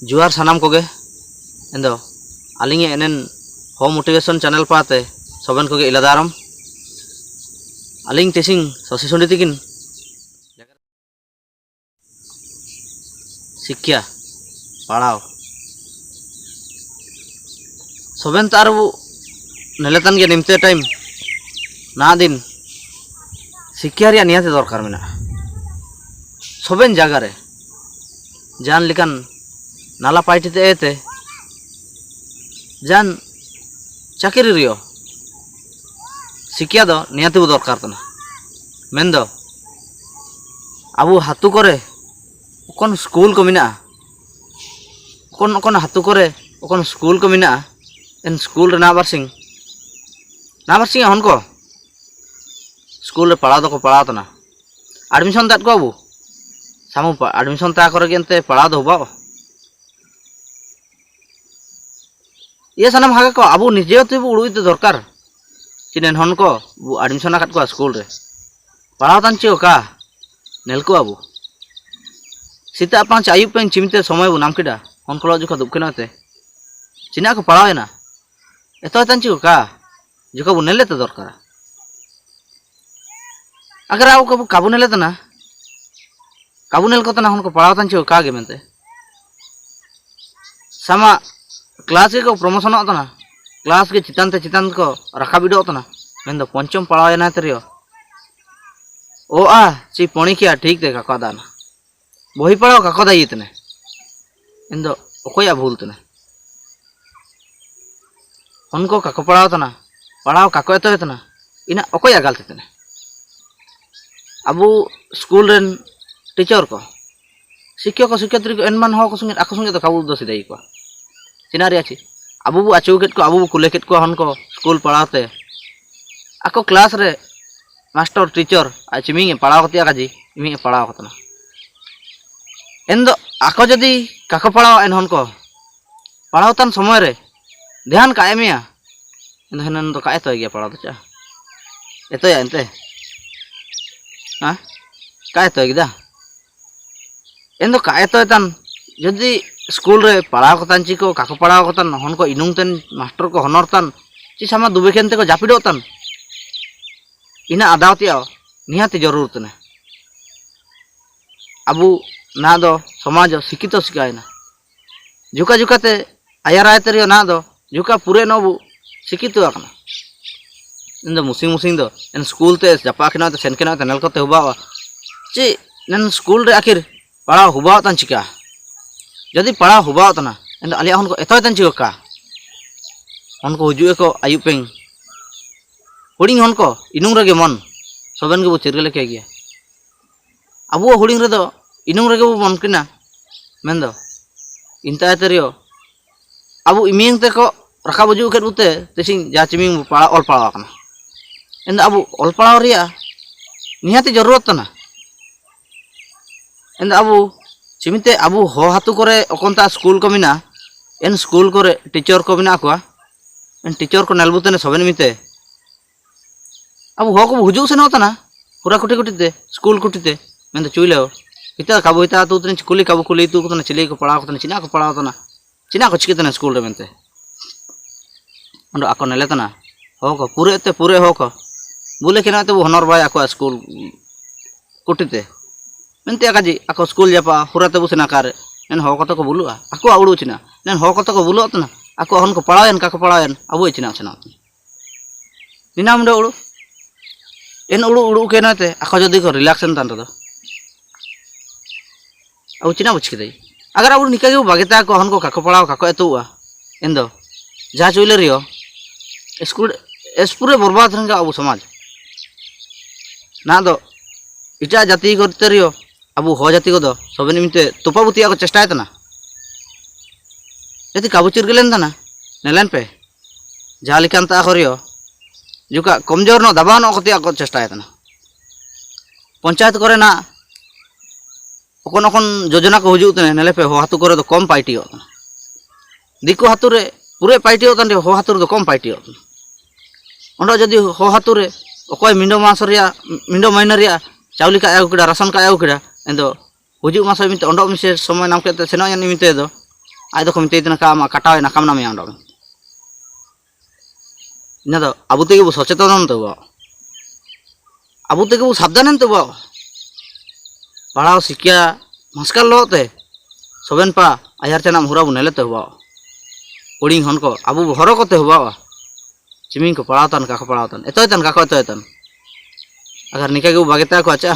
जुआर सानाम Koge एंदो आलिंगे एनन home motivation channel पाते सबन कोगे इलादारम आलिंग तेसिंग ससी सुंडी तिकिन शिक्षा पढ़ाओ सबन तार वो नेलेतन के निमते टाइम ना दिन शिक्षा रिया नियाते दरकार मेना सबन जगह रे जान लिकन नाला पाइटे एते जान चाकरी रियो शिक्षा दो नियाते वो दरकार तना मेन दो अबू हाथू करे कौन स्कूल को मिना कौन कौन हाथू करे कौन स्कूल को मिना इन स्कूल रे ना बारसिंग हन को स्कूल रे पढ़ा दो को पढ़ा तना एडमिशन दात को अबू सामू एडमिशन ता करे गेनते पढ़ा दो बा ये सनम हागे को अबू निजे ते उड़ुई ते दरकार चिनेन हन को एडमिशन आकत को स्कूल रे पढ़ा तान चियो का नेल को अबू सीता 5 आयुब पें चिमते समय बु नाम केडा हन को जुका दुबकेनाते चिना को पढ़ावे ना एतो तान चियो का जुका बु नेले ते दरकार अगर आओ कबू काबू नेले तना काबू नेल को तना हन को पढ़ाव तान चियो का गे मेनते सामा क्लास के को प्रमोशन होता क्लास के चितान को रखा बिडो होता मेन दो पंचम पढ़ावे ना तेरियो ओ आ ची पणी किया ठीक ते काका दाना बही पढ़ाओ काका दा इतने इन दो ओकोया भूल तने उनको काको पढ़ाओ तना पढ़ाओ काको एतो तना इना ओकोया गलत तने अबू स्कूल रेन टीचर को शिक्षक शिक्षयित्री को एनमान हो को संगे आको संगे तो काबू दो सिदाई को चिना रे अछि अबू बु आचौ केट को अबू बु कुले केट को हन को स्कूल पढ़ाते आको क्लास रे मास्टर टीचर आज मी पढ़ाओ कतिया काजी मी पढ़ाओ कतना एन दो आको जदी काको पढ़ाओ एन हन को पढ़ाओ तन समय रे ध्यान का एमिया इन हनन तो काय तो गया पढ़ाओ तो चा एतो या एनते हां काय तो गदा एन दो काय तो तन जदी स्कूल रे पढ़ाओ कतान ची को काको पढ़ाओ कतान हन को इनुंग तन मास्टर को हनर तन ची सामा दुबे केनते को जापिडो तन इना आदावतिया निहाती जरूर तने अबू ना दो समाज शिक्षित शिकायना जुका जुकाते आयाराय तेरियो ना दो जुका पूरे नबू शिक्षित आकना इन दो मुसिंग दो इन स्कूल ते जपा केना ते सेन केना ते नेल कोते हुबा ची नन स्कूल रे आखिर पढ़ा हुबा तन चिका जदि पढ़ा हुबा तना इन आलिया हन को एतो तन चिका हन को हुजुए को आयु पेंग हुडिंग हन को इनुंग रे मन सबन के बु चिरगले के गया अबू हुडिंग रे दो इनुंग रे बु मन किना मेन दो इंता तेरियो अबू इमिंग ते को रखा बजू के उते तेसिंग जा चिमिंग पढ़ा ऑल पढ़ा कना इन अबू ऑल पढ़ा रिया निहाती जरूरत तना इन अबू चिमिते अबू हो हातु करे ओकोनता स्कूल को मिना इन स्कूल करे टीचर को मिना को इन टीचर को नेलबुतने सबन मिते अब हो को हुजू से नोतना पूरा कुटी कुटी ते स्कूल कुटी ते मैं तो चुइले इता काबू इता तो उतने कुली काबू कुली तू को चिले को पढ़ाओ को चिना को चिकितने स्कूल रे मेनते अंडो आको नेले तना हो को पूरे हो को बोले केना तो हनर बाय आको स्कूल कुटी ते मेनते काजी आको स्कूल जापा पूरा ते बुसना कार नेन हो को तो बुलुआ आको आवडू चिना नेन हो को तो बुलुआ तना आको हन को पढ़ायन का पढ़ायन अबो चिना छना निना मुंडे उडू इन उड़ू के नाते आखो जदी को रिलैक्सन तान तो अब चिना बुझ के अगर अब निका के बागेता को हन को काको पढ़ाओ काको एतुआ इन दो जा चुइले रियो स्कूल एस पूरे बर्बाद रंग अब समाज ना दो इटा जाति करते रियो अब हो जाति को दो सबने मिते तुपाबुतिया को चेष्टा तना यदि काबू चिरगलेन तना नेलन पे जा लिखान ता करियो जुका कमजोर नो दबाव नो कतिया को चेष्टा तना पंचायत करे ना ओकोन ओकोन योजना को हुजू तने नेले पे हो हातु करे तो कम पाइटी होता दिको हातु रे पूरे पाइटी होता हो हातु रे तो कम पाइटी होता ओंडो जदी हो हातु रे ओकोय मिंडो मास रिया मिंडो महीना रिया चावली का आगु केडा राशन का आगु केडा एंदो हुजू मास मिते ओंडो मिसे समय नाम केते सेनो यानी मिते दो आज को मिते इतना काम कटावे ना काम ना में आंडो इन दो अब तेगे बो सचेतन तो अब तेगे बो सावधान तो पढ़ाओ शिक्षा मस्काल लोते सोबेन पा आयार चना हुरा बुनेले तो कुड़ी हन को अब हर कोते चिमिंग को पढ़ातन का पढ़ातन एतन का एतन अगर निका के बागेता को अच्छा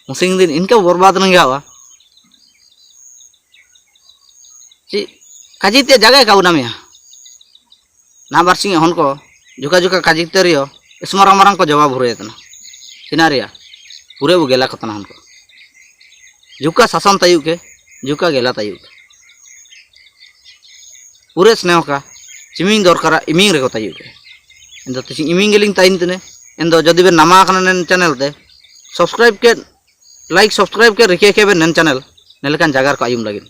मुसिंग दिन इनका बर्बाद नहीं गया ची काजीते जगह का उनामिया ना बारसिंग हन को जुका जुका काजीते रियो स्मारक मारंग को जवाब हुरे तना सिनारिया पूरे वो गेला कतना हन को जुका शासन तायु के जुका गेला तायु पूरे स्नेह का चिमिंग दरकार इमिंग रे को तायु के इन तो इमिंग गेलिंग ताइन तने इन दो जदि बे नामा कना चैनल ते सब्सक्राइब के लाइक सब्सक्राइब के रिके के बे नन चैनल नेलकान जगार को आयुम लगिन